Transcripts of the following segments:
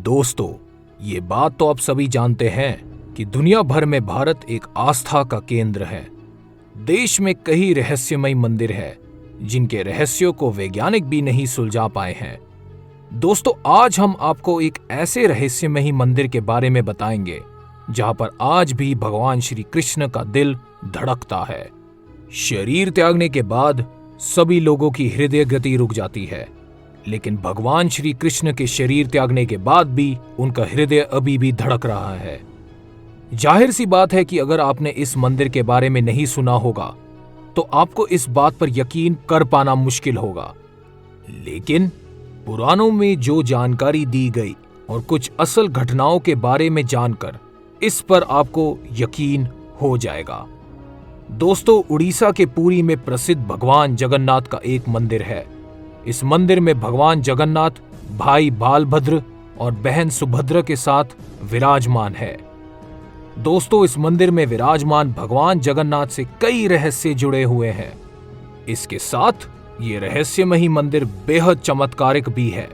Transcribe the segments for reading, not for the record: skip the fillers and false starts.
दोस्तों, ये बात तो आप सभी जानते हैं कि दुनिया भर में भारत एक आस्था का केंद्र है। देश में कई रहस्यमय मंदिर हैं, जिनके रहस्यों को वैज्ञानिक भी नहीं सुलझा पाए हैं। दोस्तों, आज हम आपको एक ऐसे रहस्यमय मंदिर के बारे में बताएंगे जहां पर आज भी भगवान श्री कृष्ण का दिल धड़कता है। शरीर त्यागने के बाद सभी लोगों की हृदय गति रुक जाती है, लेकिन भगवान श्री कृष्ण के शरीर त्यागने के बाद भी उनका हृदय अभी भी धड़क रहा है। जाहिर सी बात है कि अगर आपने इस मंदिर के बारे में नहीं सुना होगा तो आपको इस बात पर यकीन कर पाना मुश्किल होगा। लेकिन पुराणों में जो जानकारी दी गई और कुछ असल घटनाओं के बारे में जानकर इस पर आपको यकीन हो जाएगा। दोस्तों, उड़ीसा के पुरी में प्रसिद्ध भगवान जगन्नाथ का एक मंदिर है। इस मंदिर में भगवान जगन्नाथ भाई बालभद्र और बहन सुभद्रा के साथ विराजमान है। दोस्तों, इस मंदिर में विराजमान भगवान जगन्नाथ से कई रहस्य जुड़े हुए हैं। इसके साथ ये रहस्यमयी मंदिर बेहद चमत्कारिक भी है।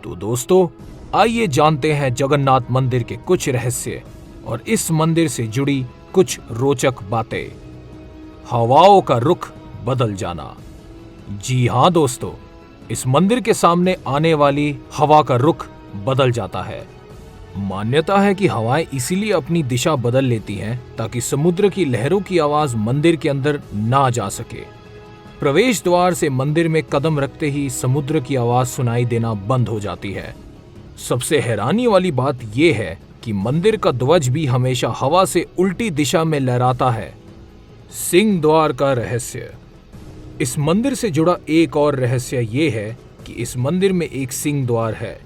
तो दोस्तों, आइए जानते हैं जगन्नाथ मंदिर के कुछ रहस्य और इस मंदिर से जुड़ी कुछ रोचक बातें। हवाओं का रुख बदल जाना। जी हां दोस्तों, इस मंदिर के सामने आने वाली हवा का रुख बदल जाता है। मान्यता है कि हवाएं इसीलिए अपनी दिशा बदल लेती हैं ताकि समुद्र की लहरों की आवाज मंदिर के अंदर ना जा सके। प्रवेश द्वार से मंदिर में कदम रखते ही समुद्र की आवाज सुनाई देना बंद हो जाती है। सबसे हैरानी वाली बात यह है कि मंदिर का ध्वज भी हमेशा हवा से उल्टी दिशा में लहराता है। सिंह द्वार का रहस्य। इस मंदिर से जुड़ा एक और रहस्य ये है कि इस मंदिर में एक सिंह द्वार है।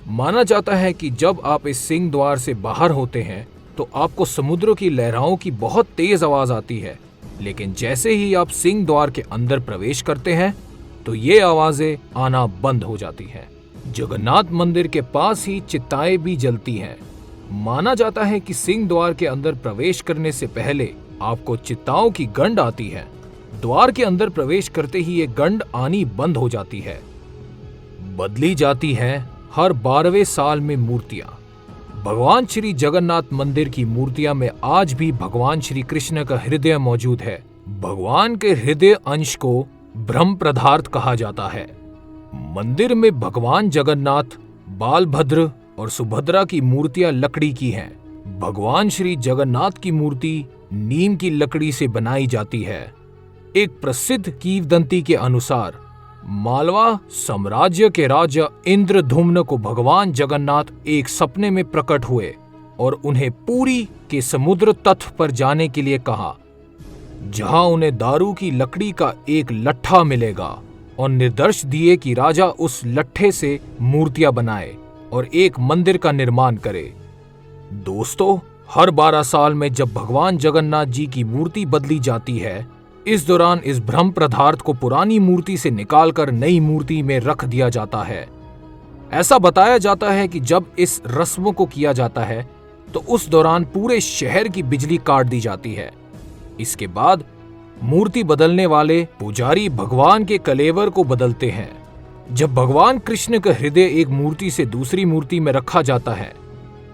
माना जाता है कि जब आप इस सिंह द्वार से बाहर होते हैं तो आपको समुद्र की लहरों की बहुत तेज आवाज आती है, लेकिन जैसे ही आप सिंह द्वार के अंदर प्रवेश करते हैं तो ये आवाजें आना बंद हो जाती हैं। जगन्नाथ मंदिर के पास ही चिताएं भी जलती हैं। माना जाता है कि सिंह द्वार के अंदर प्रवेश करने से पहले आपको चिताओं की गंध आती है। द्वार के अंदर प्रवेश करते ही ये गंध आनी बंद हो जाती है। बदली जाती हैं हर 12वें साल में मूर्तियां। भगवान श्री जगन्नाथ मंदिर की मूर्तियां में आज भी भगवान श्री कृष्ण का हृदय मौजूद है। भगवान के हृदय अंश को ब्रह्म पदार्थ कहा जाता है। मंदिर में भगवान जगन्नाथ, बालभद्र और सुभद्रा की मूर्तियां लकड़ी की हैं। भगवान श्री जगन्नाथ की मूर्ति नीम की लकड़ी से बनाई जाती है। एक प्रसिद्ध किंवदंती के अनुसार मालवा साम्राज्य के राजा इंद्रधुम्न को भगवान जगन्नाथ एक सपने में प्रकट हुए और उन्हें पुरी के समुद्र तट पर जाने के लिए कहा, जहां उन्हें दारू की लकड़ी का एक लट्ठा मिलेगा, और निर्देश दिए कि राजा उस लट्ठे से मूर्तियां बनाए और एक मंदिर का निर्माण करे। दोस्तों, हर 12 साल में जब भगवान जगन्नाथ जी की मूर्ति बदली जाती है, इस दौरान इस ब्रह्म पदार्थ को पुरानी मूर्ति से निकालकर नई मूर्ति में रख दिया जाता है। ऐसा बताया जाता है कि जब इस रस्म को किया जाता है तो उस दौरान पूरे शहर की बिजली काट दी जाती है। इसके बाद मूर्ति बदलने वाले पुजारी भगवान के कलेवर को बदलते हैं। जब भगवान कृष्ण का हृदय एक मूर्ति से दूसरी मूर्ति में रखा जाता है,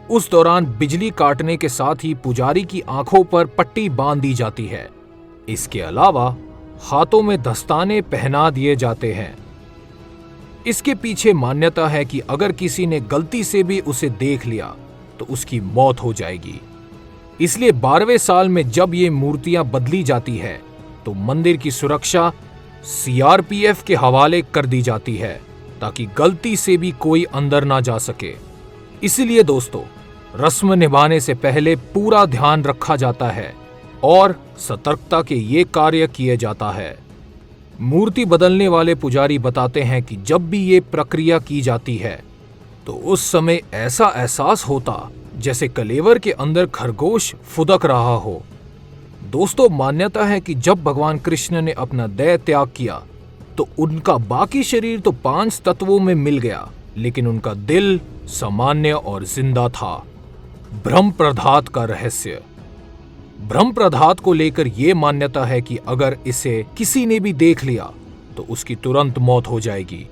उस दौरान बिजली काटने के साथ ही पुजारी की आंखों पर पट्टी बांध दी जाती है। इसके अलावा हाथों में दस्ताने पहना दिए जाते हैं। इसके पीछे मान्यता है कि अगर किसी ने गलती से भी उसे देख लिया तो उसकी मौत हो जाएगी। इसलिए 12वें साल में जब ये मूर्तियां बदली जाती है तो मंदिर की सुरक्षा CRPF के हवाले कर दी जाती है ताकि गलती से भी कोई अंदर ना जा सके। इसलिए दोस्तों, रस्म निभाने से पहले पूरा ध्यान रखा जाता है और सतर्कता के ये कार्य किए जाता है। मूर्ति बदलने वाले पुजारी बताते हैं कि जब भी ये प्रक्रिया की जाती है तो उस समय ऐसा एहसास होता जैसे कलेवर के अंदर खरगोश फुदक रहा हो। दोस्तों, मान्यता है कि जब भगवान कृष्ण ने अपना देह त्याग किया तो उनका बाकी शरीर तो 5 तत्वों में मिल गया, लेकिन उनका दिल सामान्य और जिंदा था। ब्रह्म पदार्थ का रहस्य। ब्रह्म पदार्थ को लेकर यह मान्यता है कि अगर इसे किसी ने भी देख लिया तो उसकी तुरंत मौत हो जाएगी।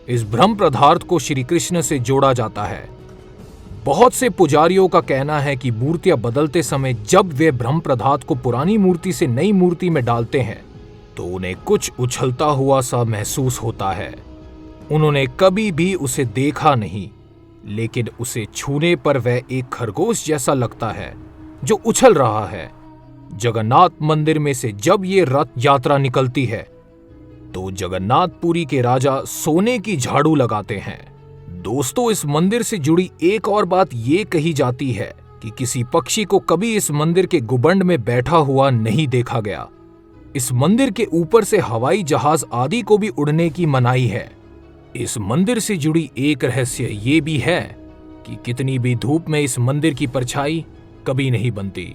इस ब्रह्म पदार्थ को श्री कृष्ण से जोड़ा जाता है। बहुत से पुजारियों का कहना है कि मूर्तियां बदलते समय जब वे ब्रह्म पदार्थ को पुरानी मूर्ति से नई मूर्ति में डालते हैं तो उन्हें कुछ उछलता हुआ सा महसूस होता है। उन्होंने कभी भी उसे देखा नहीं, लेकिन उसे छूने पर वह एक खरगोश जैसा लगता है जो उछल रहा है। जगन्नाथ मंदिर में से जब ये रथ यात्रा निकलती है तो जगन्नाथपुरी के राजा सोने की झाड़ू लगाते हैं। दोस्तों, इस मंदिर से जुड़ी एक और बात ये कही जाती है कि किसी पक्षी को कभी इस मंदिर के गुबंड में बैठा हुआ नहीं देखा गया। इस मंदिर के ऊपर से हवाई जहाज आदि को भी उड़ने की मनाही है। इस मंदिर से जुड़ी एक रहस्य ये भी है कि कितनी भी धूप में इस मंदिर की परछाई कभी नहीं बनती।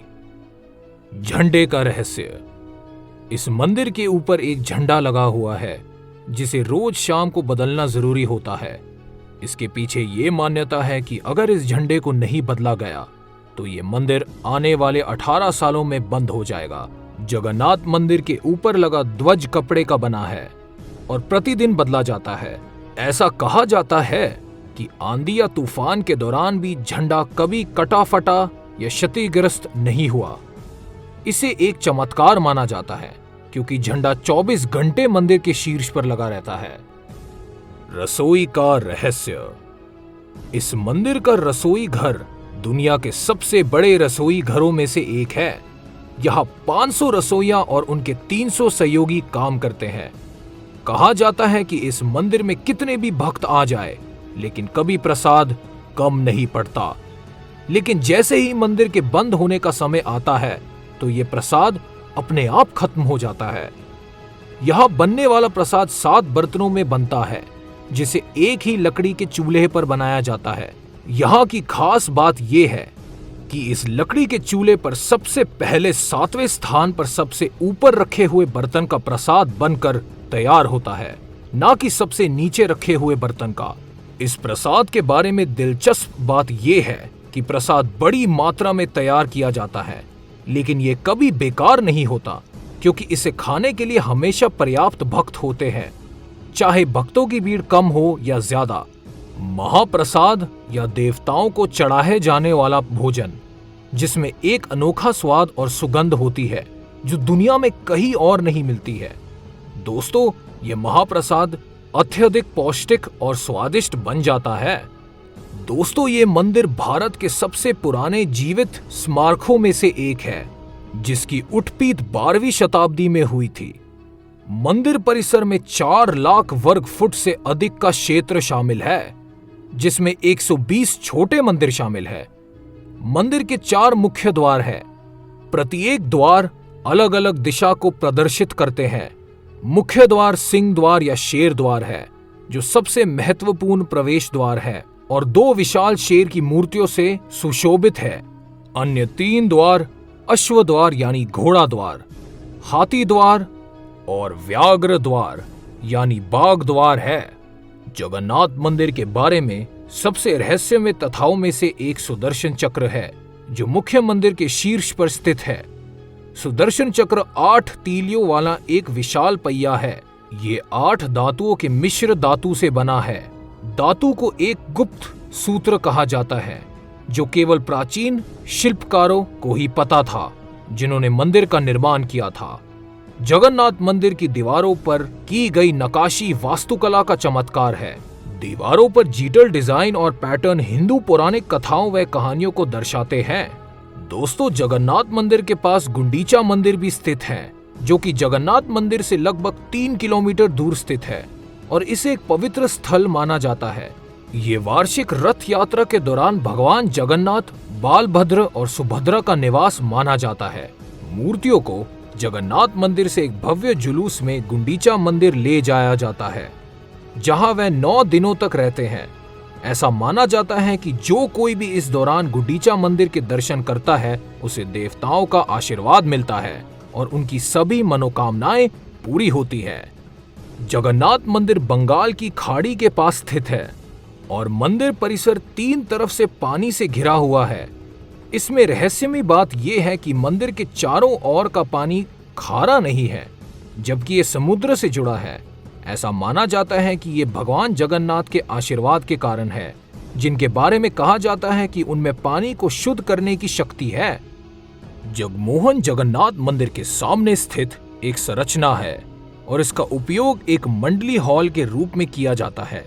झंडे का रहस्य। इस मंदिर के ऊपर एक झंडा लगा हुआ है जिसे रोज शाम को बदलना जरूरी होता है। इसके पीछे ये मान्यता है कि अगर इस झंडे को नहीं बदला गया तो ये मंदिर आने वाले 18 सालों में बंद हो जाएगा। जगन्नाथ मंदिर के ऊपर लगा ध्वज कपड़े का बना है और प्रतिदिन बदला जाता है। ऐसा कहा जाता है कि आंधी या तूफान के दौरान भी झंडा कभी कटा फटा या क्षतिग्रस्त नहीं हुआ। इसे एक चमत्कार माना जाता है क्योंकि झंडा 24 घंटे मंदिर के शीर्ष पर लगा रहता है। रसोई का रहस्य। इस मंदिर का रसोई घर दुनिया के सबसे बड़े रसोई घरों में से एक है। यहाँ 500 रसोइया और उनके 300 सहयोगी काम करते हैं। कहा जाता है कि इस मंदिर में कितने भी भक्त आ जाए लेकिन कभी प्रसाद कम नहीं पड़ता। लेकिन जैसे ही मंदिर के बंद होने का समय आता है तो ये प्रसाद अपने आप खत्म हो जाता है। यहाँ बनने वाला प्रसाद 7 बर्तनों में बनता है जिसे एक ही लकड़ी के चूल्हे पर बनाया जाता है। यहाँ की खास बात यह है कि इस लकड़ी के चूल्हे पर सबसे पहले 7वें स्थान पर सबसे ऊपर रखे हुए बर्तन का प्रसाद बनकर तैयार होता है, ना कि सबसे नीचे रखे हुए बर्तन का। इस प्रसाद के बारे में दिलचस्प बात यह है कि प्रसाद बड़ी मात्रा में तैयार किया जाता है, लेकिन ये कभी बेकार नहीं होता क्योंकि इसे खाने के लिए हमेशा पर्याप्त भक्त होते हैं, चाहे भक्तों की भीड़ कम हो या ज्यादा। महाप्रसाद या देवताओं को चढ़ाए जाने वाला भोजन जिसमें एक अनोखा स्वाद और सुगंध होती है जो दुनिया में कहीं और नहीं मिलती है। दोस्तों, ये महाप्रसाद अत्यधिक पौष्टिक और स्वादिष्ट बन जाता है। दोस्तों, ये मंदिर भारत के सबसे पुराने जीवित स्मारकों में से एक है जिसकी उत्पत्ति 12वीं शताब्दी में हुई थी। मंदिर परिसर में 4 लाख वर्ग फुट से अधिक का क्षेत्र शामिल है जिसमें 120 छोटे मंदिर शामिल है। मंदिर के 4 मुख्य द्वार हैं। प्रत्येक द्वार अलग अलग दिशा को प्रदर्शित करते हैं। मुख्य द्वार सिंह द्वार या शेर द्वार है जो सबसे महत्वपूर्ण प्रवेश द्वार है और 2 विशाल शेर की मूर्तियों से सुशोभित है। अन्य 3 द्वार अश्व द्वार यानी घोड़ा द्वार, हाथी द्वार और व्याघ्र द्वार यानी बाघ द्वार है। जगन्नाथ मंदिर के बारे में सबसे रहस्यमय तथ्यों में से एक सुदर्शन चक्र है जो मुख्य मंदिर के शीर्ष पर स्थित है। सुदर्शन चक्र 8 तीलियों वाला एक विशाल पहिया है। ये 8 धातुओं के मिश्र धातु से बना है। धातु को एक गुप्त सूत्र कहा जाता है जो केवल प्राचीन शिल्पकारों को ही पता था जिन्होंने मंदिर का निर्माण किया था। जगन्नाथ मंदिर की दीवारों पर की गई नक्काशी वास्तुकला का चमत्कार है। दीवारों पर डिजिटल डिजाइन और पैटर्न हिंदू पौराणिक कथाओं व कहानियों को दर्शाते हैं। दोस्तों, जगन्नाथ मंदिर के पास गुंडीचा मंदिर भी स्थित है जो कि जगन्नाथ मंदिर से लगभग 3 किलोमीटर दूर स्थित है और इसे एक पवित्र स्थल माना जाता है। ये वार्षिक रथ यात्रा के दौरान भगवान जगन्नाथ, बालभद्र और सुभद्रा का निवास माना जाता है। मूर्तियों को जगन्नाथ मंदिर से एक भव्य जुलूस में गुंडीचा मंदिर ले जाया जाता है जहां वह 9 दिनों तक रहते हैं। ऐसा माना जाता है कि जो कोई भी इस दौरान गुंडीचा मंदिर के दर्शन करता है उसे देवताओं का आशीर्वाद मिलता है और उनकी सभी मनोकामनाएं पूरी होती है। जगन्नाथ मंदिर बंगाल की खाड़ी के पास स्थित है और मंदिर परिसर 3 तरफ से पानी से घिरा हुआ है। इसमें रहस्यमय बात यह है कि मंदिर के चारों ओर का पानी खारा नहीं है जबकि ये समुद्र से जुड़ा है। ऐसा माना जाता है कि ये भगवान जगन्नाथ के आशीर्वाद के कारण है जिनके बारे में कहा जाता है कि उनमें पानी को शुद्ध करने की शक्ति है। जगमोहन जगन्नाथ मंदिर के सामने स्थित एक संरचना है और इसका उपयोग एक मंडली हॉल के रूप में किया जाता है।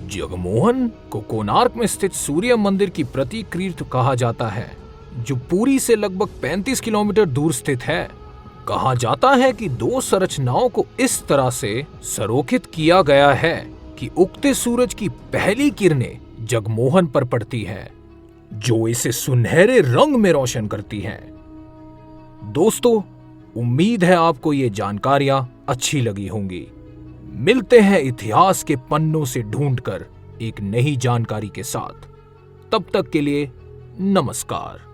जगमोहन को कोणार्क में स्थित सूर्य मंदिर की प्रतिकृति कहा जाता है, जो पुरी से लगभग 35 किलोमीटर दूर स्थित है। कहा जाता है कि 2 संरचनाओं को इस तरह से संरेखित किया गया है कि उगते सूरज की पहली किरणें जगमोहन पर पड़ती हैं, जो इसे सुनहरे रंग में रोशन करती हैं। दोस्तों, उम्मीद है आपको ये जानकारियां अच्छी लगी होंगी। मिलते हैं इतिहास के पन्नों से ढूंढकर एक नई जानकारी के साथ। तब तक के लिए नमस्कार।